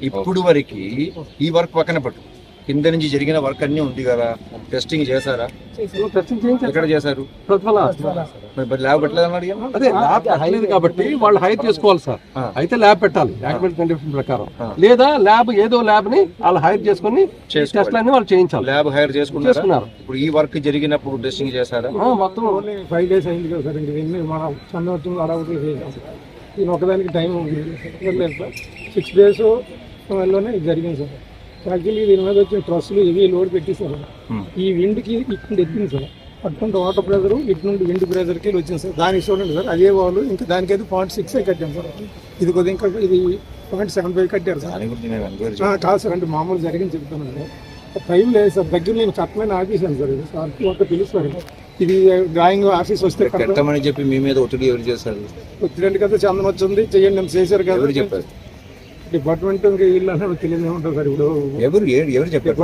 ఇప్పుడు వరకు ఈ వర్క్ పక్కన పెట్టు, కింద నుంచి జరిగిన వర్క్ అన్ని ఉంది కదా, టెస్టింగ్ చేశారా? ఎక్కడ చేశారు? ల్యాబ్ పెట్టలేదు. అదే ల్యాబ్ పెట్టలేదు కాబట్టి వాళ్ళు హైర్ చేసుకోవాలి సార్. అయితే ల్యాబ్ పెట్టాలి యాక్టివేట్ కండిషన్ ప్రకారం, లేదా ల్యాబ్ ఏదో ల్యాబ్ ని వాళ్ళు హైర్ చేసుకుని టెస్ట్లన్నీ వాళ్ళు చేయించాలి. ల్యాబ్ హైర్ చేసుకున్నారు. ఇప్పుడు ఈ వర్క్ జరిగినప్పుడు టెస్టింగ్ చేశారా? మొత్తం 5 days అయింది కదా సార్. ఇంక దీన్ని మనం చంద్రవచ్చి అడవులు చేసాం. దీని ఒకదానికి టైం లేదు సార్. 6 days లోనే జరిగింది సార్. యాక్చువల్లీ దీని మీద వచ్చిన ట్రస్సులు ఇవి లోడ్ పెట్టేశారు. ఈ విండ్కి ఇక్కడ ఎత్తింది సార్. అటువంటి వాటర్ ప్రెజర్ ఇటు నుండి విండ్ ప్రెజర్కి వచ్చింది సార్. దానికి చూడండి సార్, అదే వాళ్ళు ఇంకా దానికైతే 0.6 కట్టాం సార్. ఇది కొద్దిగా ఇంకా ఇది 0.75 కట్టారు సార్. కాదు సార్, అంటే మామూలు జరిగింది చెప్తాను సార్. టైం లేదు సార్. దగ్గర నేను చట్టమైన ఆఫీసాను సార్. ఇది సార్ ఒక పిలుస్తారు. ఇది డ్రాయింగ్ ఆఫీస్ వస్తే కట్టమని చెప్పి మీ మీద ఒత్తిడి ఎవరు చేస్తారు? ఒత్తిడి కదా, చందనం వచ్చింది చెయ్యండి నేను చేశారు కదా. ఎవరు చెప్పారు? డిపార్ట్మెంట్ ఇంకా వీళ్ళు అన్న తెలియదు ఏముంటుంది సార్. ఇప్పుడు ఎవరు చెప్పారు?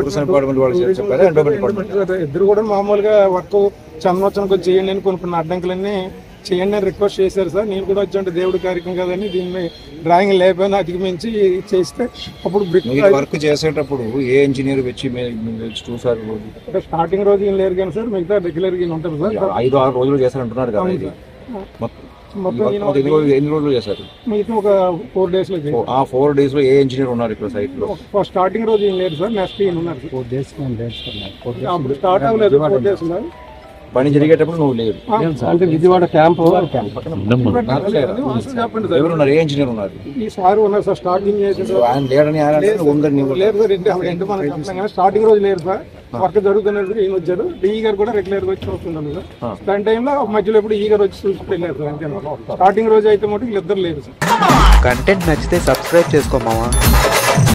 ఇద్దరు కూడా మామూలుగా వర్క్ చందనోత్సవం కొంచెం చేయండి అని కొన్ని అడ్డంకులన్నీ చేయండి అని రిక్వెస్ట్ చేశారు సార్. నేను కూడా వచ్చి దేవుడి కార్యక్రమం కదని దీన్ని డ్రాయింగ్ లేకపోయినా అధిగమించి చేస్తే అప్పుడు వర్క్ చేసేటప్పుడు ఏ ఇంజనీర్ వచ్చి చూసారు? స్టార్టింగ్ రోజు ఏం లేరు కానీ సార్, మిగతా రెగ్యులర్ గా ఉంటారు సార్. 5-6 రోజులు చేశారంటున్నారు కదా. ఇది ఎన్ని రోజులు చేశారు? మిగతా ఒక 4 days లో. 4 days లో ఏ ఇంజనీర్ ఉన్నారు ఇక్కడ సైట్ లో? స్టార్టింగ్ రోజు ఏం లేదు సార్, నెక్స్ట్ ఉన్నారు. 4 days అప్పుడు స్టార్ట్ అవ్వలేదు. 4 days ఉన్నారు. పని జరిగేటప్పుడు నువ్వు లేదు అంటే విజయవాడ క్యాంప్ ఎవరున్నారు? ఏ ఇంజనీర్ ఉన్నారు? ఈ సార్ ఉన్నారు సార్. స్టార్టింగ్ ఆయన లేడని లేదు. స్టార్టింగ్ రోజు లేరు సార్. వర్క్ జరుగుతున్నప్పుడు ఈయన వచ్చారు. డిఈ గారు కూడా రెగ్యులర్ గా వచ్చి వస్తుంటారు సార్. దాని టైంలో మధ్యలో ఎప్పుడు ఈ గారు వచ్చి చూసుకెళ్ళారు సార్. అంతే స్టార్టింగ్ రోజు అయితే మటు వీళ్ళిద్దరు లేరు సార్. కంటెంట్ నచ్చితే సబ్స్క్రైబ్ చేసుకోమావా.